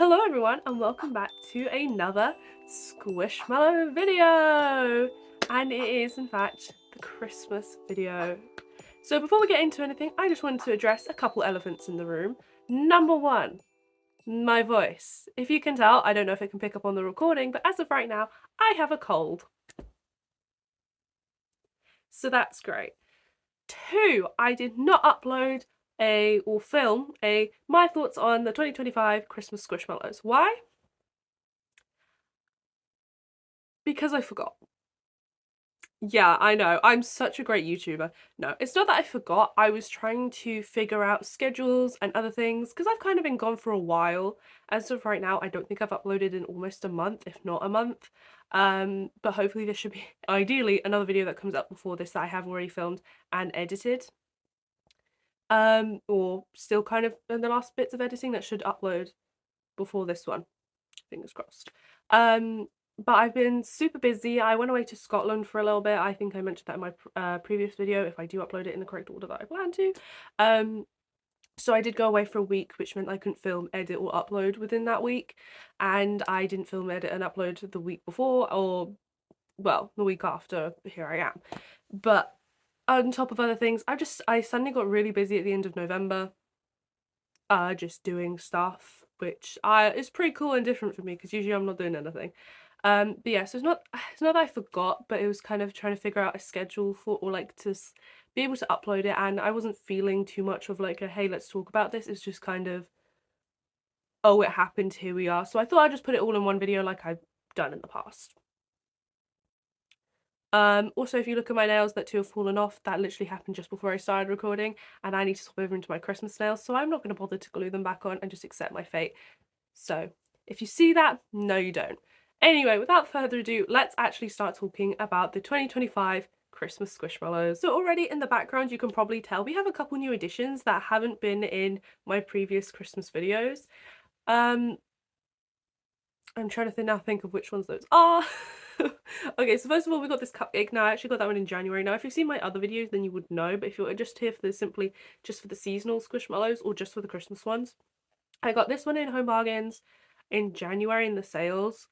Hello everyone and welcome back to another squishmallow video, and it is in fact the Christmas video. So before we get into anything, I just wanted to address a couple elephants in the room. Number one, my voice. If you can tell, I don't know if it can pick up on the recording, but as of right now I have a cold, so that's great. Two, I did not upload or film my thoughts on the 2025 Christmas squishmallows. Why? Because I forgot. Yeah, I know. I'm such a great YouTuber. No, it's not that I forgot. I was trying to figure out schedules and other things because I've kind of been gone for a while. As of right now, I don't think I've uploaded in almost a month, if not a month. But hopefully this should be ideally another video that comes up before this that I have already filmed and edited. Or still kind of in the last bits of editing that should upload before this one. Fingers crossed. But I've been super busy. I went away to Scotland for a little bit. I think I mentioned that in my previous video, if I do upload it in the correct order that I plan to. So I did go away for a week, which meant I couldn't film, edit, or upload within that week. And I didn't film, edit, and upload the week before, or, well, the week after. Here I am. But on top of other things, I suddenly got really busy at the end of November, just doing stuff, which is pretty cool and different for me because usually I'm not doing anything. But yeah, so it's not that I forgot, but it was kind of trying to figure out a schedule for, or like to be able to upload it, and I wasn't feeling too much of like a hey, let's talk about this. It's just kind of, oh, it happened, here we are. So I thought I'd just put it all in one video like I've done in the past. Also, if you look at my nails, that two have fallen off. That literally happened just before I started recording, and I need to swap over into my Christmas nails, so I'm not going to bother to glue them back on and just accept my fate. So if you see that, no you don't. Anyway, without further ado, let's actually start talking about the 2025 Christmas squishmallows. So already in the background you can probably tell we have a couple new additions that haven't been in my previous Christmas videos. I'm trying to think of which ones those are. Okay, so first of all, we got this cupcake. Now, I actually got that one in January. Now, if you've seen my other videos, then you would know, but if you're just here for simply just for the seasonal squishmallows or just for the Christmas ones, I got this one in Home Bargains in January in the sales.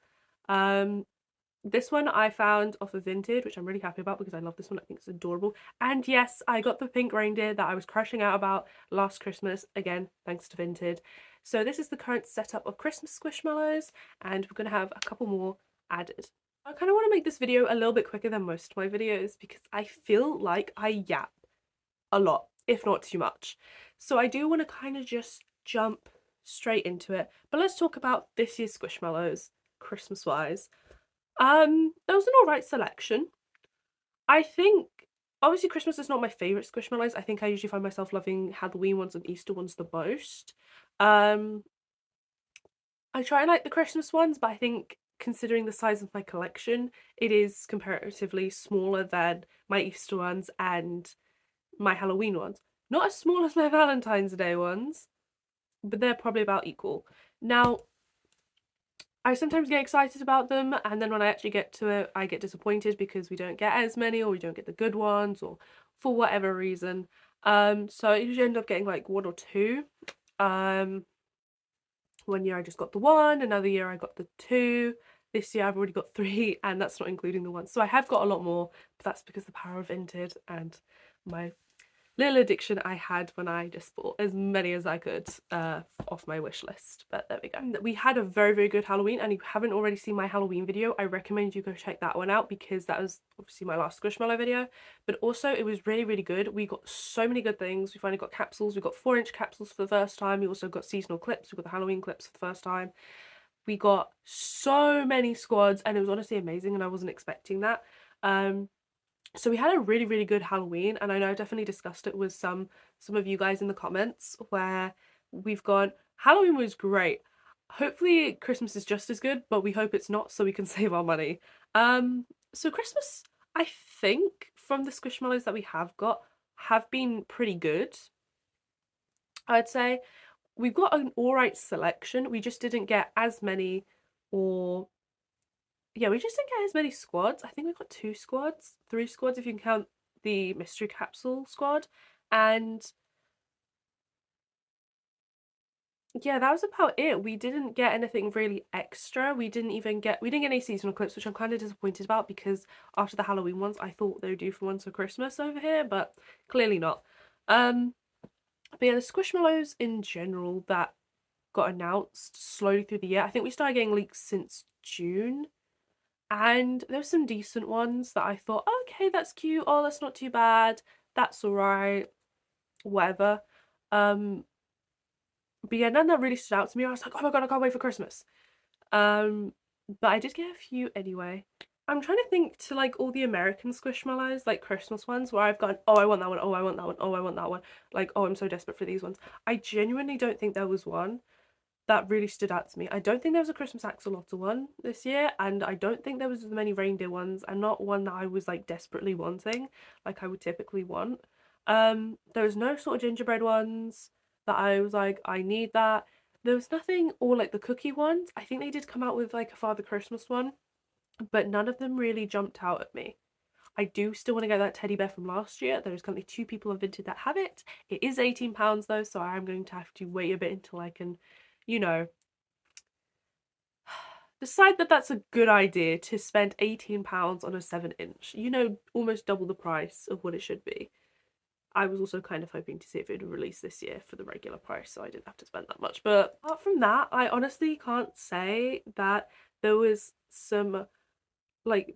This one I found off of Vinted, which I'm really happy about because I love this one. I think it's adorable. And yes, I got the pink reindeer that I was crashing out about last Christmas, again, thanks to Vinted. So this is the current setup of Christmas squishmallows, and we're going to have a couple more added. I kind of want to make this video a little bit quicker than most of my videos because I feel like I yap a lot, if not too much. So I do want to kind of just jump straight into it. But let's talk about this year's squishmallows, Christmas-wise. There was an alright selection. I think, obviously Christmas is not my favourite squishmallows. I think I usually find myself loving Halloween ones and Easter ones the most. I try and like the Christmas ones, but I think considering the size of my collection, it is comparatively smaller than my Easter ones and my Halloween ones. Not as small as my Valentine's Day ones, but they're probably about equal. Now, I sometimes get excited about them, and then when I actually get to it, I get disappointed because we don't get as many, or we don't get the good ones, or for whatever reason. So I usually end up getting like one or two. One year I just got the one, another year I got the two. This year I've already got three, and that's not including the one. So I have got a lot more, but that's because the power of Vinted and my little addiction I had when I just bought as many as I could off my wish list. But there we go. We had a very, very good Halloween, and if you haven't already seen my Halloween video, I recommend you go check that one out because that was obviously my last Squishmallow video. But also it was really, really good. We got so many good things. We finally got capsules. We got 4-inch capsules for the first time. We also got seasonal clips. We got the Halloween clips for the first time. We got so many squads, and it was honestly amazing, and I wasn't expecting that. So we had a really, really good Halloween, and I know I've definitely discussed it with some of you guys in the comments where we've gone, Halloween was great. Hopefully Christmas is just as good, but we hope it's not so we can save our money. So Christmas, I think, from the Squishmallows that we have got, have been pretty good. I'd say we've got an alright selection. We just didn't get as many, or yeah, we just didn't get as many squads. I think we got 2 squads, 3 squads if you can count the mystery capsule squad. And yeah, that was about it. We didn't get anything really extra. We didn't get any seasonal clips, which I'm kind of disappointed about because after the Halloween ones, I thought they would do for ones for Christmas over here, but clearly not. Um, but yeah, the Squishmallows in general that got announced slowly through the year. I think we started getting leaks since June, and there were some decent ones that I thought, okay, that's cute. Oh, that's not too bad. That's all right. Whatever. Um, but yeah, none that really stood out to me. I was like, oh my god, I can't wait for Christmas. Um, but I did get a few anyway. I'm trying to think to like all the American Squishmallows, like Christmas ones, where I've gone, oh, I want that one, oh, I want that one, oh, I want that one. Like, oh, I'm so desperate for these ones. I genuinely don't think there was one that really stood out to me. I don't think there was a Christmas axolotl one this year, and I don't think there was as many reindeer ones, and not one that I was like desperately wanting, like I would typically want. There was no sort of gingerbread ones that I was like, I need that. There was nothing, or like the cookie ones. I think they did come out with like a Father Christmas one, but none of them really jumped out at me. I do still want to get that teddy bear from last year. There's currently 2 people on Vinted that have it. It is £18 though, so I am going to have to wait a bit until I can, you know, decide that that's a good idea to spend £18 on a 7-inch. You know, almost double the price of what it should be. I was also kind of hoping to see if it would release this year for the regular price, so I didn't have to spend that much. But apart from that, I honestly can't say that there was some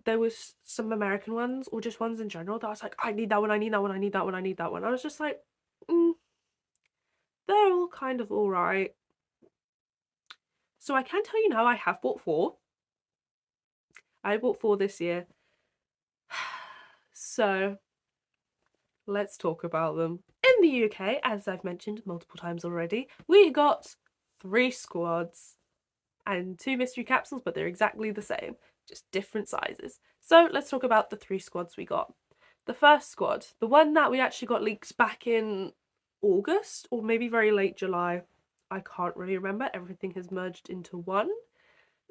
there was some American ones or just ones in general that I was like, I need that one, I need that one, I need that one, I need that one. I was just like, they're all kind of all right. So I can tell you now I have bought 4. I bought 4 this year. So let's talk about them. In the UK, as I've mentioned multiple times already, we got 3 squads and 2 mystery capsules, but they're exactly the same, just different sizes. So let's talk about the 3 squads we got. The first squad, the one that we actually got leaked back in August or maybe very late July, I can't really remember. Everything has merged into one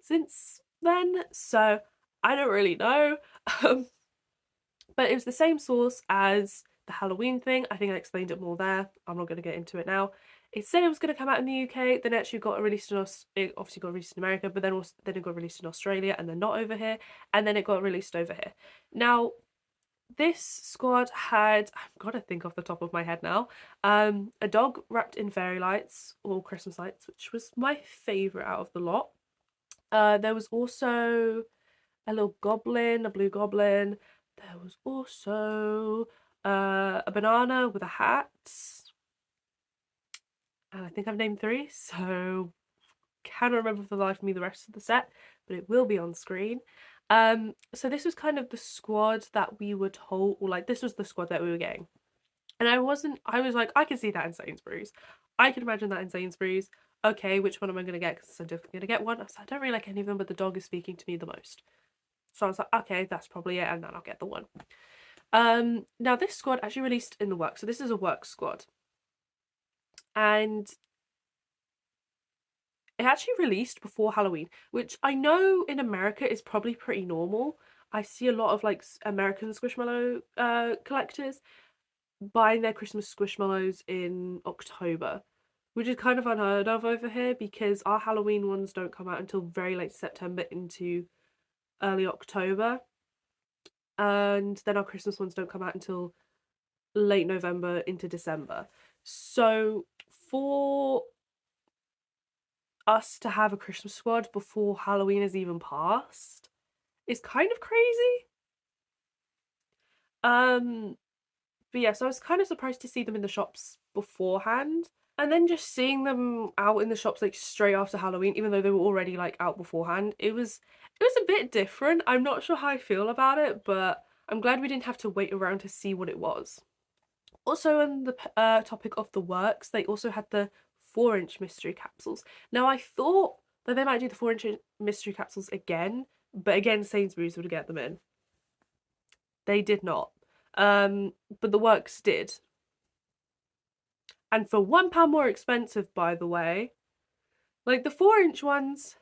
since then, so I don't really know. But it was the same source as the Halloween thing. I think I explained it more there. I'm not going to get into it now. It said it was going to come out in the UK, then it actually got released in it obviously got released in America, but then it got released in Australia and then not over here, and then it got released over here. Now, this squad had, I've got to think off the top of my head now, a dog wrapped in fairy lights or Christmas lights, which was my favourite out of the lot. There was also a little goblin, a blue goblin. There was also a banana with a hat. And I think I've named 3, so cannot remember for the life of me the rest of the set, but it will be on screen. So this was kind of the squad that we were told, or like this was the squad that we were getting. And I was like, I can see that in Sainsbury's. I can imagine that in Sainsbury's. Okay, which one am I going to get? Because I'm definitely going to get one. I don't really like any of them, but the dog is speaking to me the most. So I was like, okay, that's probably it, and then I'll get the one. Now this squad actually released in the work, so this is a work squad. And it actually released before Halloween, which I know in America is probably pretty normal. I see a lot of like American Squishmallow collectors buying their Christmas Squishmallows in October, which is kind of unheard of over here because our Halloween ones don't come out until very late September into early October. And then our Christmas ones don't come out until late November into December. So for us to have a Christmas squad before Halloween is even passed is kind of crazy. But yeah, so I was kind of surprised to see them in the shops beforehand. And then just seeing them out in the shops like straight after Halloween, even though they were already like out beforehand, it was a bit different. I'm not sure how I feel about it, but I'm glad we didn't have to wait around to see what it was. Also, on the topic of the works, they also had the 4-inch mystery capsules. Now, I thought that they might do the 4-inch mystery capsules again, but again, Sainsbury's would get them in. They did not. But the works did. And for £1 more expensive, by the way, like the 4-inch ones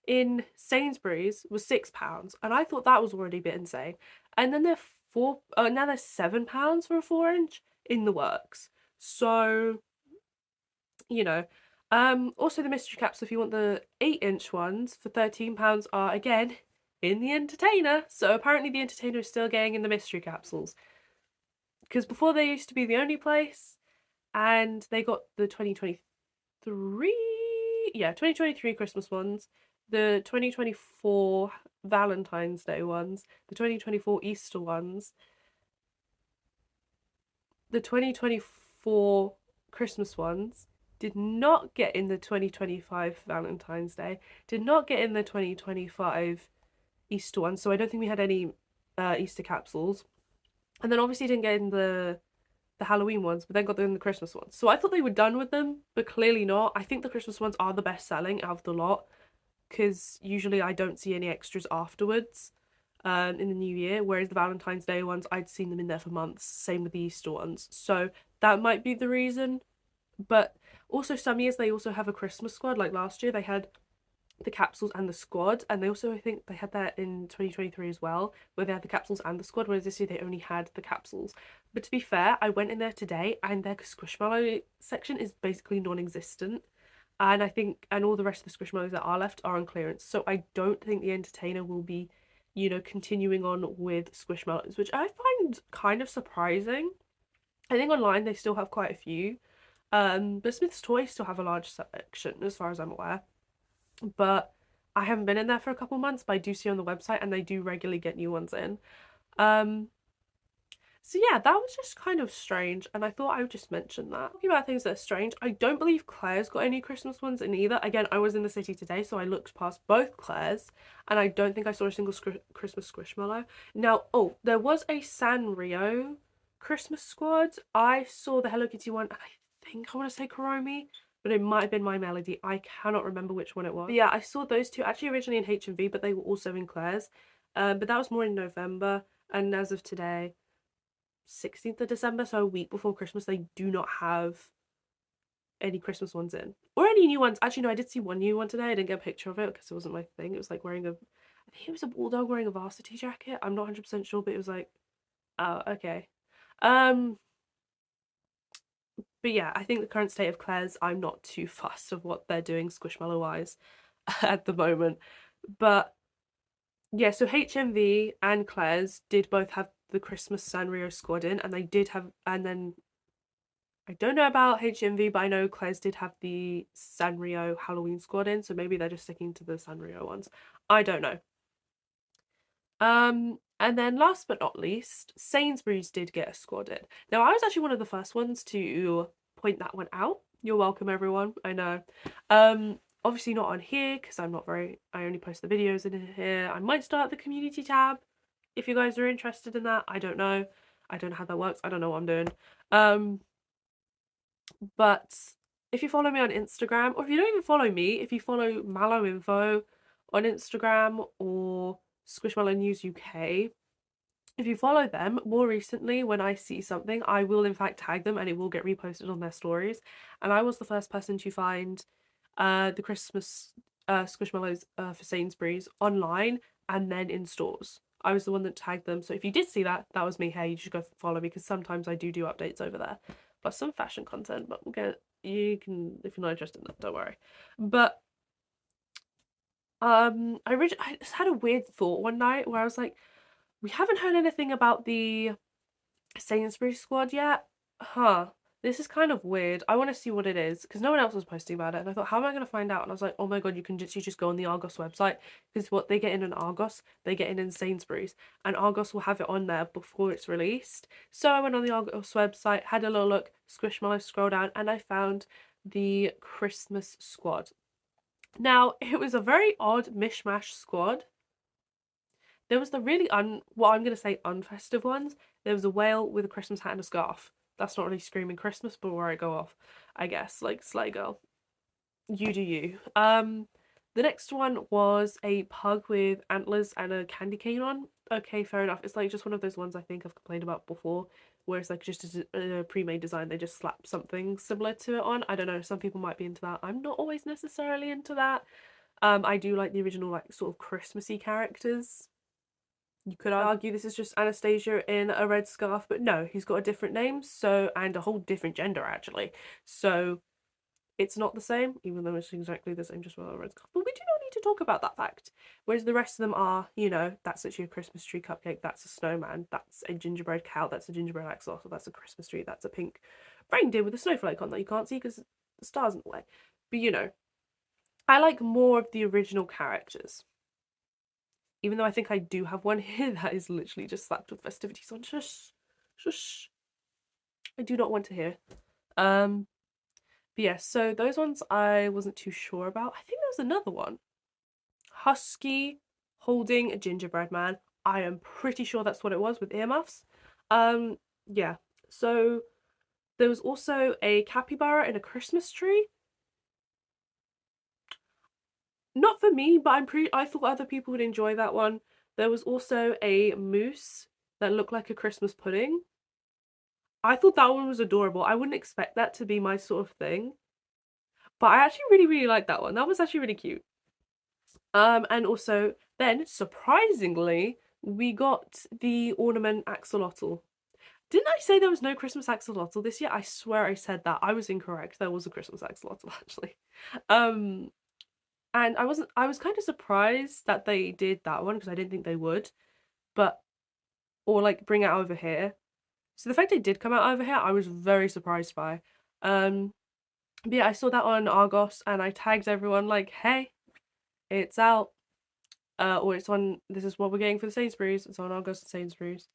in Sainsbury's was £6, and I thought that was already a bit insane. And then now they're £7 for a 4-inch in the works. So, you know, Also the mystery caps, if you want the 8-inch ones for £13 are again in the Entertainer. So apparently the Entertainer is still getting in the mystery capsules. Because before they used to be the only place, and they got the 2023 Christmas ones, the 2024 Valentine's Day ones, the 2024 Easter ones, the 2024 Christmas ones did not get in the 2025 Valentine's Day, did not get in the 2025 Easter one, so I don't think we had any Easter capsules. And then obviously didn't get in the Halloween ones, but then got them in the Christmas ones. So I thought they were done with them, but clearly not. I think the Christmas ones are the best selling out of the lot, because usually I don't see any extras afterwards in the new year, whereas the Valentine's Day ones, I'd seen them in there for months. Same with the Easter ones. So that might be the reason. But also some years they also have a Christmas squad. Like last year they had the capsules and the squad, and they also, I think they had that in 2023 as well, where they had the capsules and the squad, whereas this year they only had the capsules. But to be fair, I went in there today and their squishmallow section is basically non-existent, and I think, and all the rest of the squishmallows that are left are on clearance, so I don't think the Entertainer will be, you know, continuing on with squishmallows, which I find kind of surprising. I think online they still have quite a few, but Smith's Toys still have a large section as far as I'm aware. But I haven't been in there for a couple months, but I do see on the website and they do regularly get new ones in. Um, so yeah, that was just kind of strange, and I thought I would just mention that. Talking about things that are strange, I don't believe Claire's got any Christmas ones in either. Again, I was in the city today, so I looked past both Claire's, and I don't think I saw a single Christmas squishmallow. Now, oh, there was a Sanrio Christmas squad. I saw the Hello Kitty one, and I think I want to say Kuromi, but it might have been My Melody. I cannot remember which one it was. But yeah, I saw those two actually originally in HMV, but they were also in Claire's. But that was more in November, and as of today, 16th of December, so a week before Christmas, they do not have any Christmas ones in. Or any new ones. Actually, no, I did see one new one today. I didn't get a picture of it because it wasn't my thing. It was like wearing a, I think it was a bulldog wearing a varsity jacket. I'm not 100% sure, but it was like, oh, okay. But yeah, I think the current state of Claire's, I'm not too fussed of what they're doing squishmallow-wise at the moment. But yeah, so HMV and Claire's did both have the Christmas Sanrio squad in, and they did have, and then I don't know about HMV, but I know Claire's did have the Sanrio Halloween squad in, so maybe they're just sticking to the Sanrio ones. I don't know. And then last but not least, Sainsbury's did get a squad in. Now, I was actually one of the first ones to point that one out. You're welcome, everyone. I know. Obviously not on here because I only post the videos in here. I might start the community tab if you guys are interested in that. I don't know. I don't know how that works. I don't know what I'm doing. But if you follow me on Instagram, or if you don't even follow me, if you follow Mallow Info on Instagram or Squishmallow News UK, if you follow them, more recently when I see something, I will in fact tag them and it will get reposted on their stories. And I was the first person to find the Christmas Squishmallows for Sainsbury's online and then in stores. I was the one that tagged them. So if you did see that, that was me. Hey, you should go follow me because sometimes I do updates over there. Plus some fashion content, but you can, if you're not interested in that, don't worry. But I just had a weird thought one night where I was like, we haven't heard anything about the Sainsbury's squad yet. Huh. This is kind of weird. I want to see what it is because no one else was posting about it. And I thought, how am I going to find out? And I was like, oh my God, you can just go on the Argos website because what they get in an Argos, they get in Sainsbury's. And Argos will have it on there before it's released. So I went on the Argos website, had a little look, Squishmallow, scroll down, and I found the Christmas squad. Now, it was a very odd mishmash squad. There was the really what I'm going to say unfestive ones. There was a whale with a Christmas hat and a scarf. That's not really screaming Christmas, but where I go off, I guess, like Slay Girl. You do you. The next one was a pug with antlers and a candy cane on. Okay, fair enough. It's like just one of those ones I think I've complained about before, where it's like just a pre-made design, they just slap something similar to it on. I don't know, some people might be into that. I'm not always necessarily into that. I do like the original, like, sort of Christmassy characters. You could argue this is just Anastasia in a red scarf, but no, he's got a different name, so, and a whole different gender actually. So it's not the same, even though it's exactly the same, just with a red scarf. But we do not need to talk about that fact. Whereas the rest of them are, you know, that's actually a Christmas tree cupcake, that's a snowman, that's a gingerbread cow, that's a gingerbread axolotl, that's a Christmas tree, that's a pink reindeer with a snowflake on that you can't see because the star's in the way. But you know, I like more of the original characters. Even though I think I do have one here that is literally just slapped with festivities on. Shush. Shush. I do not want to hear. But yeah, so those ones I wasn't too sure about. I think there was another one. Husky holding a gingerbread man. I am pretty sure that's what it was with earmuffs. Yeah. So there was also a capybara in a Christmas tree. Not for me, but I thought other people would enjoy that one. There was also a moose that looked like a Christmas pudding. I thought that one was adorable. I wouldn't expect that to be my sort of thing. But I actually really liked that one. That was actually really cute. And also then surprisingly, we got the ornament axolotl. Didn't I say there was no Christmas axolotl this year? I swear I said that. I was incorrect. There was a Christmas axolotl actually. And I was kind of surprised that they did that one because I didn't think they would. But or like bring it over here. So the fact they did come out over here, I was very surprised by. But yeah, I saw that on Argos and I tagged everyone like, hey, it's out. Or it's on, this is what we're getting for the Sainsbury's. It's on Argos and Sainsbury's.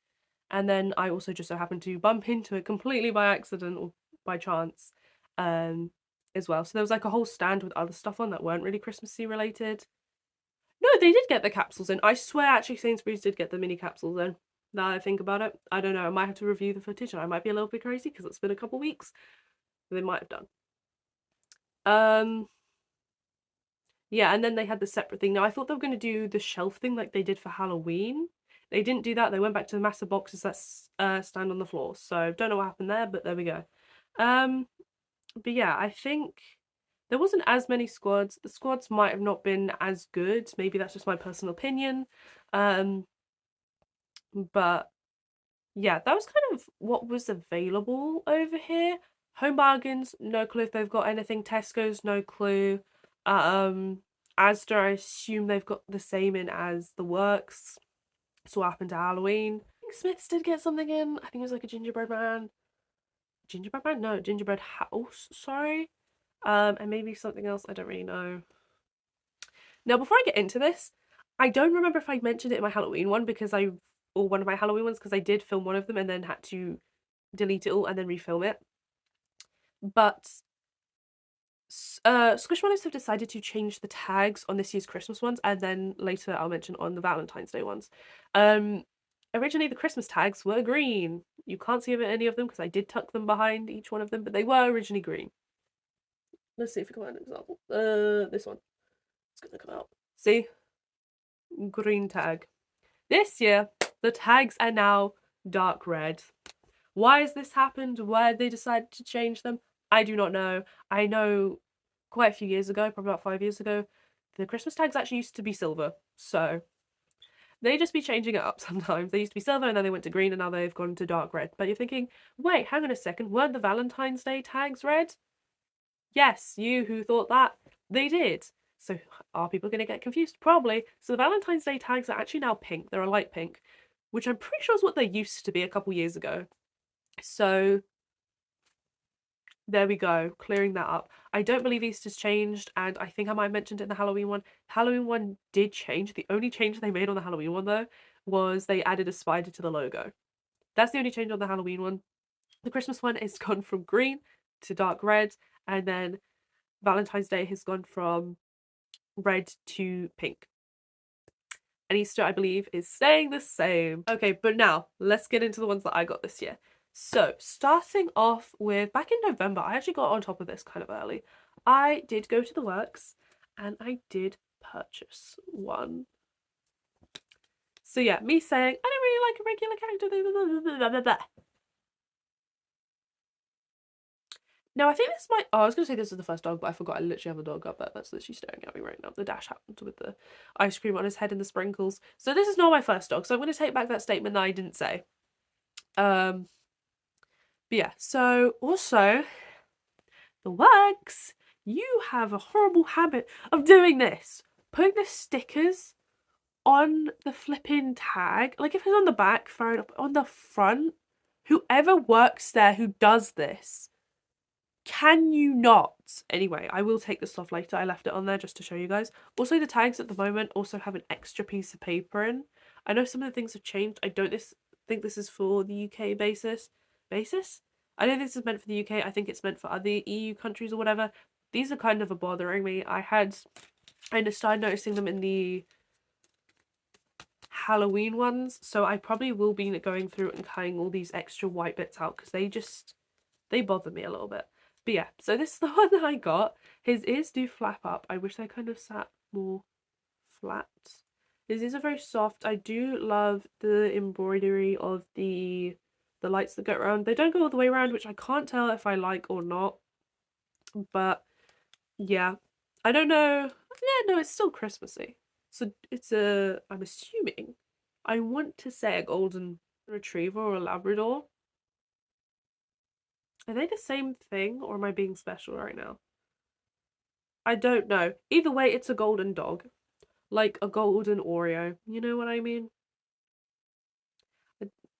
And then I also just so happened to bump into it completely by accident or by chance as well. So there was like a whole stand with other stuff on that weren't really Christmassy related. No, they did get the capsules in. I swear actually Sainsbury's did get the mini capsules in. Now that I think about it. I don't know, I might have to review the footage and I might be a little bit crazy because it's been a couple weeks. They might have done. Yeah, and then they had the separate thing. Now I thought they were going to do the shelf thing like they did for Halloween. They didn't do that. They went back to the massive boxes that stand on the floor. So don't know what happened there, but there we go. But yeah, I think there wasn't as many squads. The squads might have not been as good. Maybe that's just my personal opinion. But yeah, that was kind of what was available over here. Home Bargains, no clue if they've got anything. Tesco's, no clue. Asda, I assume they've got the same in as the Works. So what happened to Halloween? I think Smiths did get something in. I think it was like a gingerbread man. Gingerbread man? No, gingerbread house, sorry. And maybe something else, I don't really know. Now, before I get into this, I don't remember if I mentioned it in my Halloween one or one of my Halloween ones, because I did film one of them and then had to delete it all and then refilm it. But Squishmallows have decided to change the tags on this year's Christmas ones, and then later I'll mention on the Valentine's Day ones. Originally the Christmas tags were green. You can't see any of them because I did tuck them behind each one of them, but they were originally green. Let's see if we can find an example. This one. It's gonna come out. See? Green tag. This year, the tags are now dark red. Why has this happened? Why they decided to change them? I do not know. I know quite a few years ago, probably about 5 years ago, the Christmas tags actually used to be silver. So they just be changing it up sometimes. They used to be silver and then they went to green and now they've gone to dark red. But you're thinking, wait, hang on a second, weren't the Valentine's Day tags red? Yes, you who thought that, they did. So are people going to get confused? Probably. So the Valentine's Day tags are actually now pink. They're a light pink, which I'm pretty sure is what they used to be a couple years ago. So there we go, clearing that up. I don't believe Easter's changed, and I think I might have mentioned it in the Halloween one. Halloween one did change. The only change they made on the Halloween one, though, was they added a spider to the logo. That's the only change on the Halloween one. The Christmas one has gone from green to dark red, and then Valentine's Day has gone from red to pink. And Easter, I believe, is staying the same. Okay, but now let's get into the ones that I got this year. So starting off with, back in November, I actually got on top of this kind of early. I did go to the Works and I did purchase one. So yeah, me saying, I don't really like a regular character. Now I think this might, I was going to say this is the first dog, but I forgot I literally have a dog up there that's literally staring at me right now. The dash happened with the ice cream on his head and the sprinkles. So this is not my first dog, so I'm going to take back that statement that I didn't say. But yeah, so also the Works You have a horrible habit of doing this. Putting the stickers on the flipping tag. Like, if it's on the back, fair enough. On the front, whoever works there who does this, can you not? Anyway, I will take this off later. I left it on there just to show you guys. Also, the tags at the moment also have an extra piece of paper in. I know some of the things have changed. I don't think this is for the UK basis. I don't think this is meant for the UK. I think it's meant for other EU countries or whatever. These are kind of bothering me. I started noticing them in the Halloween ones, so I probably will be going through and cutting all these extra white bits out because they bother me a little bit. But yeah, so this is the one that I got. His ears do flap up. I wish they kind of sat more flat. His ears are very soft. I do love the embroidery of the lights that go around. They don't go all the way around, which I can't tell if I like or not. But yeah, I don't know. Yeah, no, it's still Christmassy. So it's I'm assuming, I want to say a golden retriever or a Labrador. Are they the same thing, or am I being special right now? I don't know. Either way, it's a golden dog. Like a golden Oreo. You know what I mean?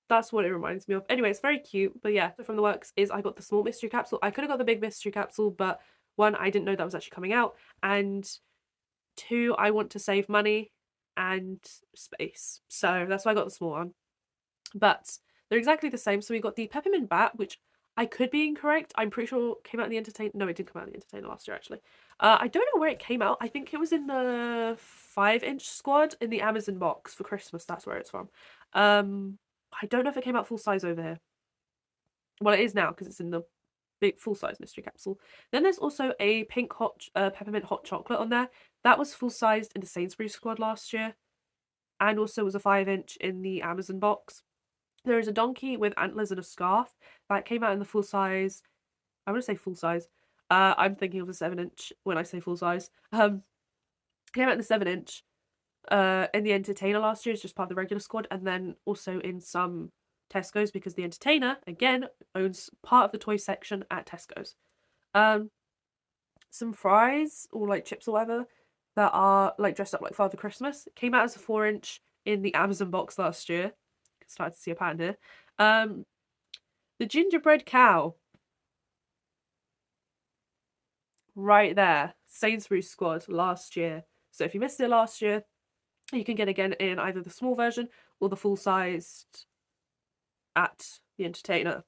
That's what it reminds me of. Anyway, it's very cute. But yeah, so from the works is I got the small mystery capsule. I could have got the big mystery capsule, but one, I didn't know that was actually coming out. And two, I want to save money and space. So that's why I got the small one. But they're exactly the same. So we got the peppermint bat, which I could be incorrect. I'm pretty sure it came out in the Entertainer. No, it did come out in the Entertainer last year, actually. I don't know where it came out. I think it was in the 5-inch squad in the Amazon box for Christmas. That's where it's from. I don't know if it came out full size over here. Well, it is now because it's in the big full size mystery capsule. Then there's also a pink peppermint hot chocolate on there. That was full sized in the Sainsbury's squad last year, and also was a 5-inch in the Amazon box. There is a donkey with antlers and a scarf that came out in the full size. I want to say full size. I'm thinking of the 7-inch when I say full size. Came out in the 7-inch. In the Entertainer last year, it's just part of the regular squad, and then also in some Tesco's because the Entertainer again owns part of the toy section at Tesco's. Some fries or like chips or whatever that are like dressed up like Father Christmas came out as a 4-inch in the Amazon box last year. Started to see a pattern here. The gingerbread cow. Right there. Sainsbury's squad last year. So if you missed it last year, you can get it again in either the small version or the full-sized at the Entertainer.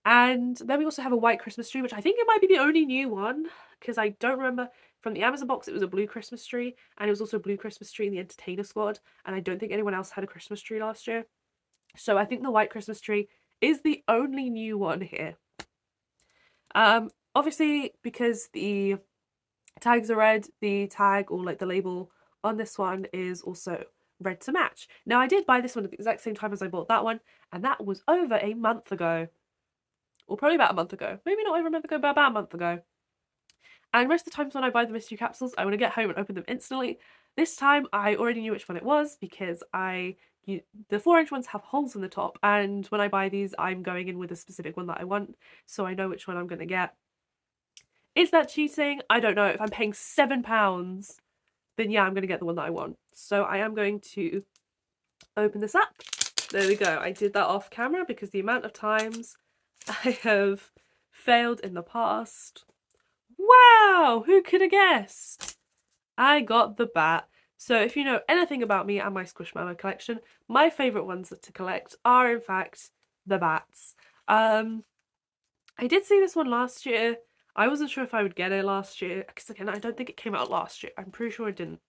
And then we also have a white Christmas tree, which I think it might be the only new one, because I don't remember from the Amazon box it was a blue Christmas tree, and it was also a blue Christmas tree in the Entertainer squad, and I don't think anyone else had a Christmas tree last year. So I think the white Christmas tree is the only new one here. Obviously, because the tags are red, the tag or like the label on this one is also red to match. Now, I did buy this one at the exact same time as I bought that one, and that was over a month ago. Or probably about a month ago. Maybe not over a month ago, but about a month ago. And most of the times when I buy the mystery capsules, I want to get home and open them instantly. This time, I already knew which one it was because the 4-inch ones have holes in the top, and when I buy these, I'm going in with a specific one that I want, so I know which one I'm going to get. Is that cheating? I don't know. If I'm paying £7, then yeah, I'm going to get the one that I want. So I am going to open this up. There we go. I did that off camera because the amount of times I have failed in the past. Wow! Who could have guessed? I got the bat. So if you know anything about me and my squishmallow collection, my favourite ones to collect are in fact the bats. I did see this one last year. I wasn't sure if I would get it last year because again I don't think it came out last year. I'm pretty sure it didn't.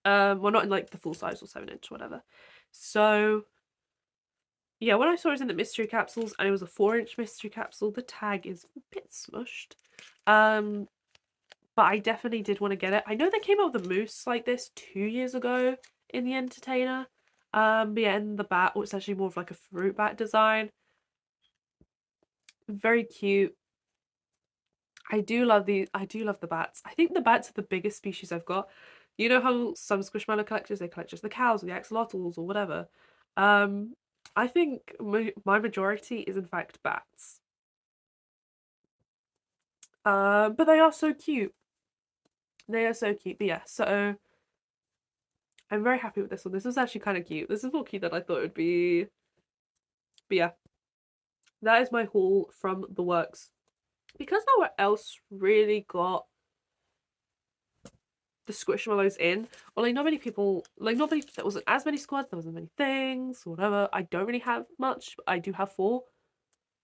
Well, not in like the full size or 7-inch or whatever. So yeah, when I saw it was in the mystery capsules and it was a 4-inch mystery capsule, the tag is a bit smushed. But I definitely did want to get it. I know they came out with a moose like this 2 years ago in the Entertainer. But yeah, in the bat, it's actually more of like a fruit bat design. Very cute. I do love the bats. I think the bats are the biggest species I've got. You know how some squishmallow collectors, they collect just the cows or the axolotls or whatever. I think my majority is in fact bats. But they are so cute. They are so cute. But yeah, so I'm very happy with this one. This is actually kind of cute. This is more cute than I thought it would be. But yeah, that is my haul from the works. Because no one else really got the squishmallows in, or like not many people, like nobody, there wasn't as many squads, there wasn't many things, whatever. I don't really have much, but I do have 4,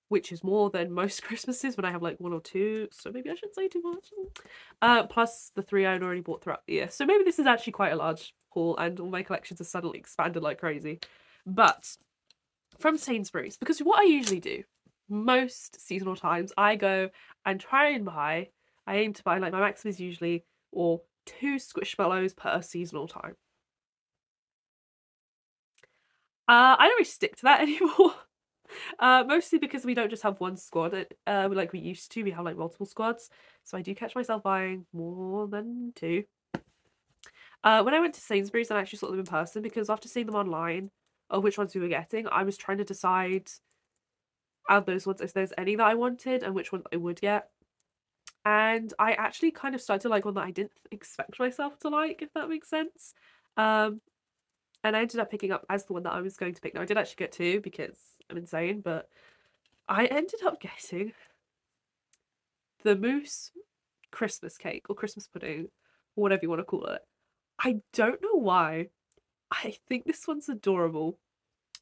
which is more than most Christmases when I have like 1 or 2, so maybe I shouldn't say too much. Plus the 3 I'd already bought throughout the year, so maybe this is actually quite a large haul, and all my collections are suddenly expanded like crazy. But from Sainsbury's, because what I usually do, most seasonal times, I go and try and buy, I aim to buy, like my maximum is usually, or 2 squishmallows per seasonal time. I don't really stick to that anymore. Mostly because we don't just have one squad, like we used to. We have like multiple squads, so I do catch myself buying more than 2. When I went to Sainsbury's, I actually saw them in person because after seeing them online of which ones we were getting, I was trying to decide out of those ones if there's any that I wanted and which ones I would get. And I actually kind of started to like one that I didn't expect myself to like, if that makes sense. Um, and I ended up picking up as the one that I was going to pick. Now I did actually get 2 because I'm insane, but I ended up getting the mousse Christmas cake or Christmas pudding, or whatever you want to call it. I don't know why. I think this one's adorable.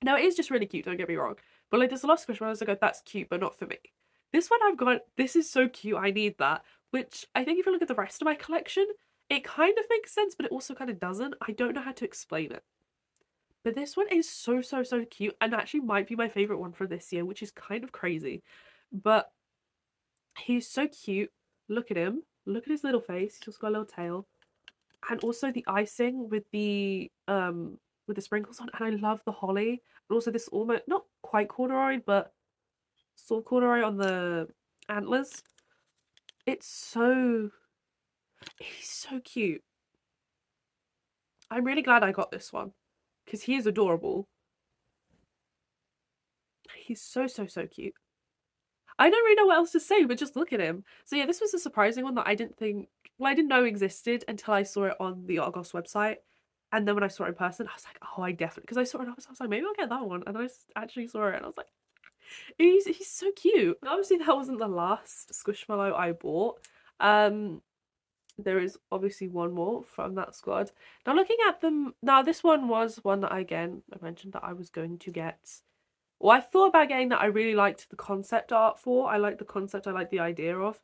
Now it is just really cute, don't get me wrong. But like there's a lot of squishmallows I go, that's cute, but not for me. This one I've got, this is so cute, I need that. Which I think if you look at the rest of my collection, it kind of makes sense, but it also kind of doesn't. I don't know how to explain it. But this one is so, so, so cute and actually might be my favourite one for this year, which is kind of crazy. But he's so cute. Look at him. Look at his little face. He's just got a little tail. And also the icing with the sprinkles on. And I love the holly. And also this almost not quite corduroy, but sort of corduroy on the antlers. It's so he's so cute. I'm really glad I got this one. Because he is adorable. He's so, so, so cute. I don't really know what else to say, but just look at him. So yeah, this was a surprising one that I didn't think, well, I didn't know existed until I saw it on the Argos website. And then when I saw it in person, I was like, oh, I definitely, because I saw it, I was like, maybe I'll get that one. And then I actually saw it, and I was like, he's so cute. Obviously, that wasn't the last Squishmallow I bought. There is obviously one more from that squad. Now, looking at them, now this one was one that I mentioned that I was going to get. Well, I thought about getting that. I really liked the concept art for. I liked the concept. I liked the idea of.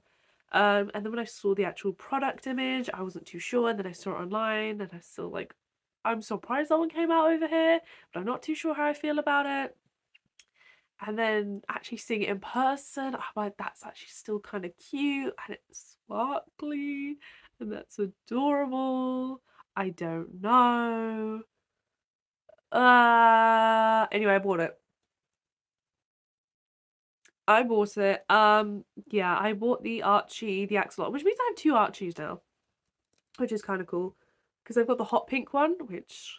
And then when I saw the actual product image, I wasn't too sure. And then I saw it online, and I still like, I'm surprised that one came out over here, but I'm not too sure how I feel about it. And then actually seeing it in person, I'm like, that's actually still kind of cute, and it's sparkly, and that's adorable. I don't know. Anyway, I bought it. I bought it. Yeah, I bought the Archie, the Axolot, which means I have 2 Archies now, which is kind of cool because I've got the hot pink one, which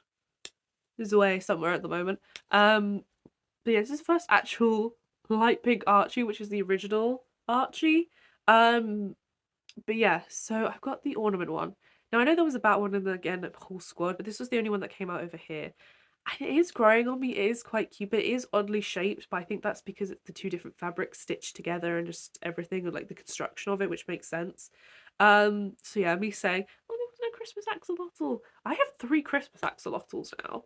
is away somewhere at the moment. But yeah, this is the first actual light pink Archie, which is the original Archie. But yeah, so I've got the ornament one. Now I know there was a bat one in the again whole squad, but this was the only one that came out over here. And it is growing on me, it is quite cute, but it is oddly shaped, but I think that's because it's the 2 different fabrics stitched together and just everything and like the construction of it, which makes sense. So yeah, me saying, oh, there was no Christmas axolotl. I have 3 Christmas axolotls now.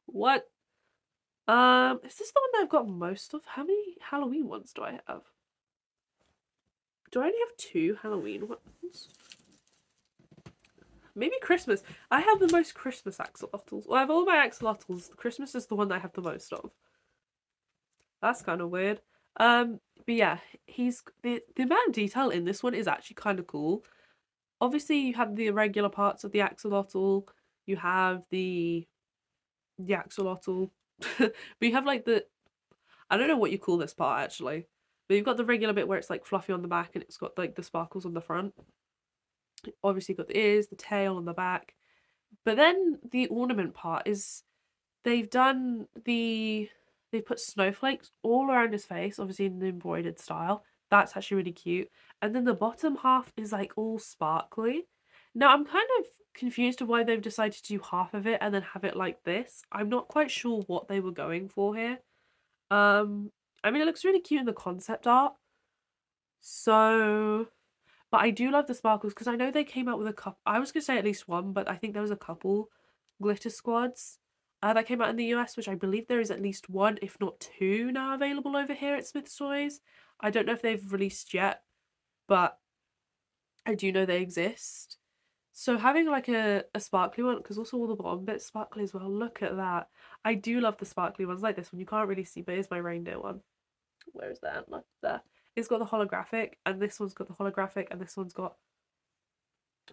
What? Is this the one that I've got most of? How many Halloween ones do I have? Do I only have 2 Halloween ones? Maybe Christmas. I have the most Christmas axolotls. Well, I have all my axolotls. Christmas is the one that I have the most of. That's kind of weird. But yeah, he's the amount of detail in this one is actually kind of cool. Obviously, you have the irregular parts of the axolotl. You have the axolotl, but you have like the I don't know what you call this part actually, but you've got the regular bit where it's like fluffy on the back and it's got like the sparkles on the front. Obviously, you've got the ears, the tail on the back, but then the ornament part is they've done the they put snowflakes all around his face, obviously in the embroidered style, That's actually really cute. And then the bottom half is like all sparkly. Now I'm kind of confused of why they've decided to do half of it and then have it like this. I'm not quite sure what they were going for here. I mean, it looks really cute in the concept art. So, but I do love the sparkles because I know they came out with a couple. I was gonna say at least one, but I think there was a couple glitter squads that came out in the US, which I believe there is at least one, if not two, now available over here at Smith's Toys. I don't know if they've released yet, but I do know they exist. So having like a sparkly one, because also all the bottom bits sparkly as well. Look at that. I do love the sparkly ones like this one. You can't really see, but here's my reindeer one. Where is that? Look there. It's got the holographic, and this one's got the holographic, and this one's got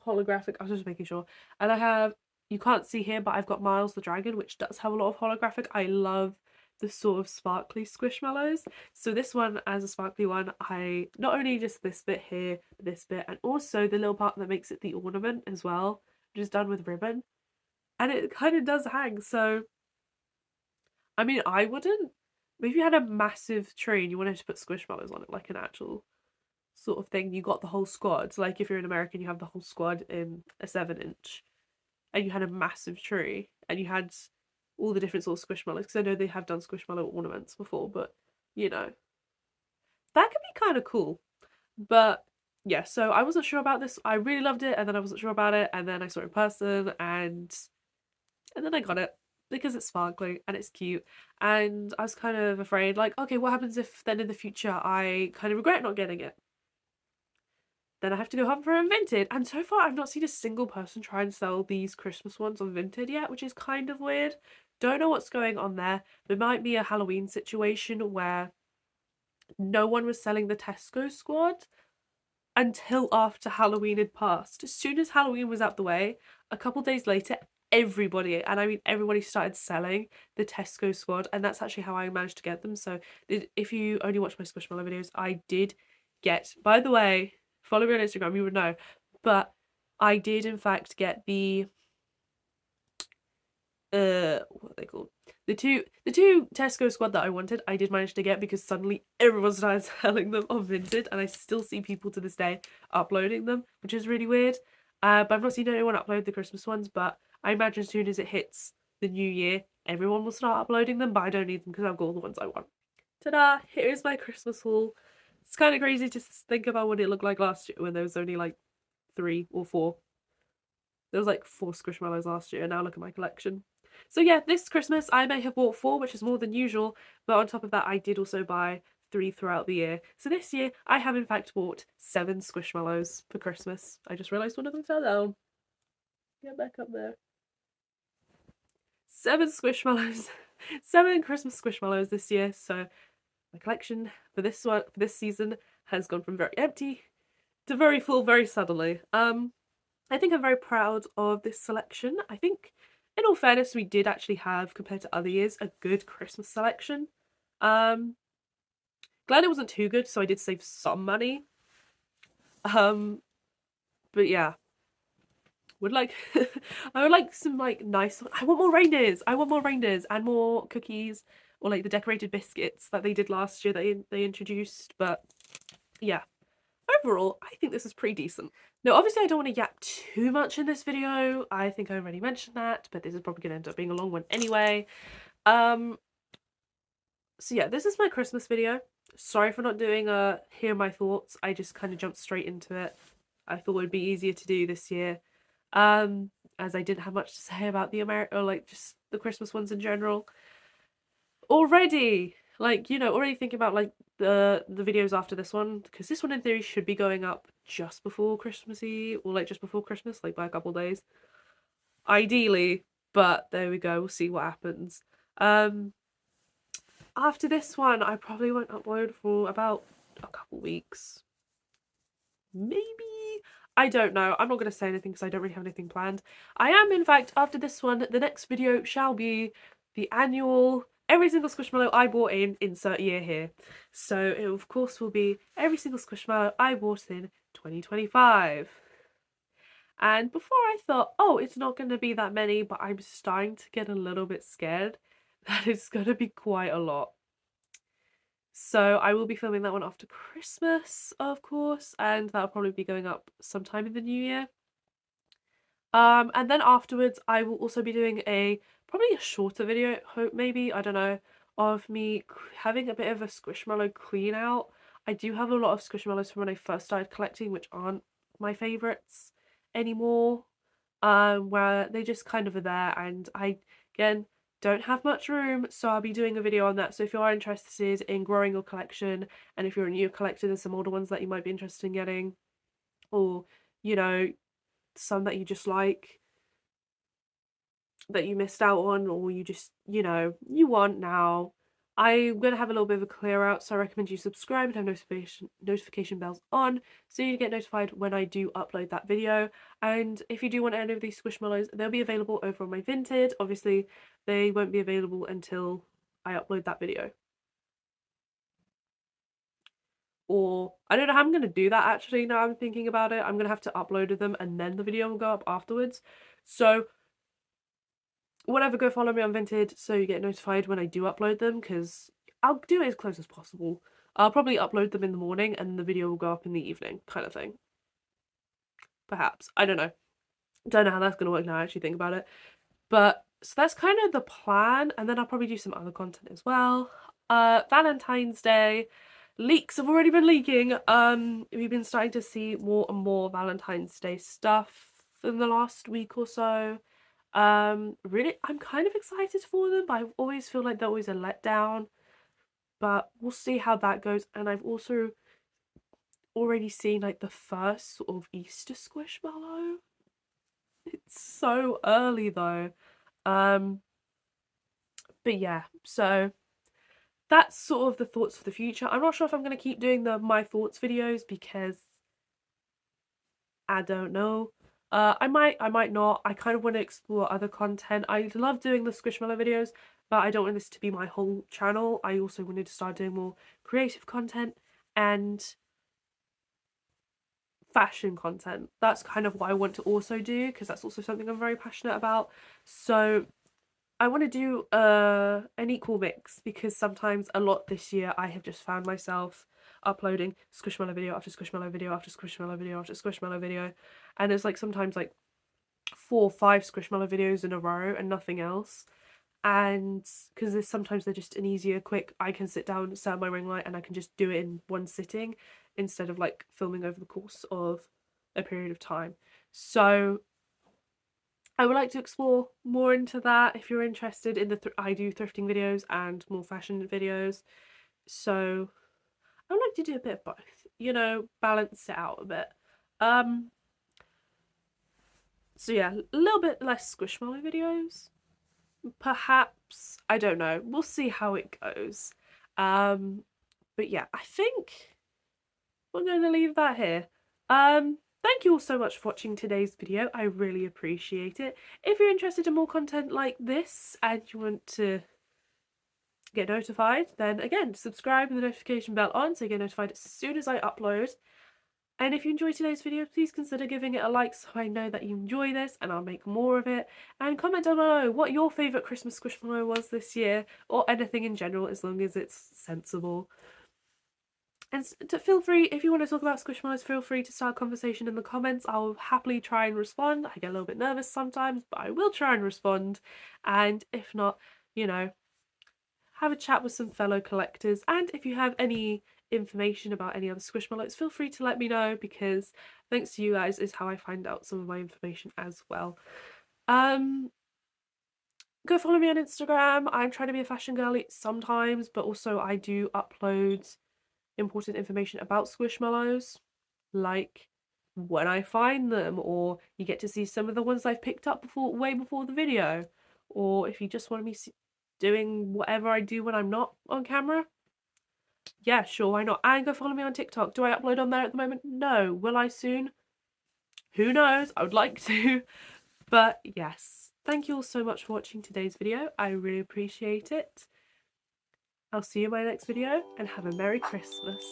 holographic. I was just making sure. And I have, you can't see here, but I've got Miles the Dragon, which does have a lot of holographic. I love the sort of sparkly squishmallows. So this one, as a sparkly one, I not only just this bit here, this bit, and also the little part that makes it the ornament as well, which is done with ribbon. And it kind of does hang. So, I mean, I wouldn't. But if you had a massive tree and you wanted to put squishmallows on it, like an actual sort of thing, you got the whole squad. So like if you're an American, you have the whole squad in a 7-inch, and you had a massive tree, and you had all the different sort of squishmallows. Because I know they have done squishmallow ornaments before, but you know that could be kind of cool. But yeah, so I wasn't sure about this. I really loved it, and then I wasn't sure about it, and then I saw it in person, and then I got it because it's sparkly and it's cute. And I was kind of afraid, like, okay, what happens if then in the future I kind of regret not getting it? Then I have to go hunt for it on Vinted. And so far, I've not seen a single person try and sell these Christmas ones on Vinted yet, which is kind of weird. Don't know what's going on there. There might be a Halloween situation where no one was selling the Tesco squad until after Halloween had passed. As soon as Halloween was out the way, a couple days later, everybody, and I mean everybody, started selling the Tesco squad, and that's actually how I managed to get them. So if you only watch my Squishmallow videos, I did get, by the way, follow me on Instagram, you would know, but I did in fact get the what are they called? The two Tesco squad that I wanted, I did manage to get because suddenly everyone started selling them on Vinted, and I still see people to this day uploading them, which is really weird. But I've not seen anyone upload the Christmas ones, but I imagine as soon as it hits the new year, everyone will start uploading them, but I don't need them because I've got all the ones I want. Ta-da! Here is my Christmas haul. It's kind of crazy to think about what it looked like last year when there was only like 3 or 4. There was like 4 Squishmallows last year, and now look at my collection. So yeah, this Christmas I may have bought 4, which is more than usual, but on top of that I did also buy 3 throughout the year. So this year I have in fact bought 7 Squishmallows for Christmas. I just realised one of them fell down. Get back up there. 7 Squishmallows. 7 Christmas Squishmallows this year, so my collection for this season has gone from very empty to very full very suddenly. I think I'm very proud of this selection. I think, in all fairness, we did actually have, compared to other years, a good Christmas selection. Glad it wasn't too good, so I did save some money. But yeah. Would like I would like some like nice, I want more reindeers. I want more reindeers and more cookies, or like the decorated biscuits that they did last year that they introduced. But yeah. Overall, I think this is pretty decent. Now, obviously I don't want to yap too much in this video. I think I already mentioned that, but this is probably going to end up being a long one anyway. So yeah, this is my Christmas video. Sorry for not doing a hear my thoughts. I just kind of jumped straight into it. I thought it would be easier to do this year. As I didn't have much to say about the or like just the Christmas ones in general. Already, like, you know, already thinking about like the videos after this one, because this one in theory should be going up just before Christmas Eve, or like just before Christmas, like by a couple days. Ideally, but there we go, we'll see what happens. After this one, I probably won't upload for about a couple weeks. Maybe? I don't know. I'm not going to say anything because I don't really have anything planned. I am, in fact, after this one, the next video shall be the annual every single Squishmallow I bought in, insert year here. So it, of course, will be every single Squishmallow I bought in 2025. And before I thought, oh, it's not going to be that many, but I'm starting to get a little bit scared that it's going to be quite a lot. So I will be filming that one after Christmas, of course, and that'll probably be going up sometime in the new year. And then afterwards, I will also be doing probably a shorter video, hope maybe, I don't know, of me having a bit of a squishmallow clean out. I do have a lot of squishmallows from when I first started collecting, which aren't my favorites anymore. Where they just kind of are there, and I, again, don't have much room, so I'll be doing a video on that. So if you are interested in growing your collection, and if you're a new collector, there's some older ones that you might be interested in getting, or, you know, some that you just like, that you missed out on, or you just, you want now. I'm gonna have a little bit of a clear out, so I recommend you subscribe and have notification bells on so you get notified when I do upload that video. And if you do want any of these squishmallows, they'll be available over on my Vinted. Obviously, they won't be available until I upload that video. Or I don't know how I'm gonna do that actually. Now I'm thinking about it, I'm gonna have to upload them and then the video will go up afterwards. So whatever, go follow me on Vinted so you get notified when I do upload them, because I'll do it as close as possible. I'll probably upload them in the morning and the video will go up in the evening, kind of thing. Perhaps. I don't know. Don't know how that's going to work now I actually think about it. But, so that's kind of the plan, and then I'll probably do some other content as well. Valentine's Day. Leaks have already been leaking. We've been starting to see more and more Valentine's Day stuff in the last week or so. Really, I'm kind of excited for them, but I always feel like they're always a letdown. But we'll see how that goes. And I've also already seen like the first sort of Easter squishmallow. It's so early though. But yeah, so that's sort of the thoughts for the future. I'm not sure if I'm going to keep doing the my thoughts videos because I don't know. I might not. I kind of want to explore other content. I love doing the Squishmallow videos, but I don't want this to be my whole channel. I also wanted to start doing more creative content and fashion content. That's kind of what I want to also do, because that's also something I'm very passionate about. So I want to do an equal mix, because sometimes a lot this year I have just found myself uploading Squishmallow video after Squishmallow video after Squishmallow video after Squishmallow video, and it's like sometimes like 4 or 5 Squishmallow videos in a row and nothing else. And because sometimes they're just an easier, quick, I can sit down, set up my ring light, and I can just do it in one sitting instead of like filming over the course of a period of time. So I would like to explore more into that. If you're interested in I do thrifting videos and more fashion videos, so I would like to do a bit of both, balance it out a bit. So yeah, a little bit less Squishmallow videos, perhaps. I don't know, we'll see how it goes. But yeah, I think we're going to leave that here. Thank you all so much for watching today's video. I really appreciate it. If you're interested in more content like this and you want to get notified, then again, subscribe with the notification bell on so you get notified as soon as I upload. And if you enjoyed today's video, please consider giving it a like so I know that you enjoy this and I'll make more of it. And comment down below what your favourite Christmas squishmallow was this year, or anything in general, as long as it's sensible. And feel free, if you want to talk about squishmallows, feel free to start a conversation in the comments. I'll happily try and respond. I get a little bit nervous sometimes, but I will try and respond. And if not, have a chat with some fellow collectors. And if you have any information about any other squishmallows, feel free to let me know, because thanks to you guys is how I find out some of my information as well. Go follow me on Instagram. I'm trying to be a fashion girly sometimes, but also I do upload important information about squishmallows, like when I find them, or you get to see some of the ones I've picked up way before the video, or if you just want me doing whatever I do when I'm not on camera, yeah, sure, why not? And go follow me on TikTok. Do I upload on there at the moment? No. Will I soon? Who knows? I would like to. But yes, thank you all so much for watching today's video. I really appreciate it. I'll see you in my next video, and have a Merry Christmas.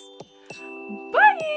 Bye!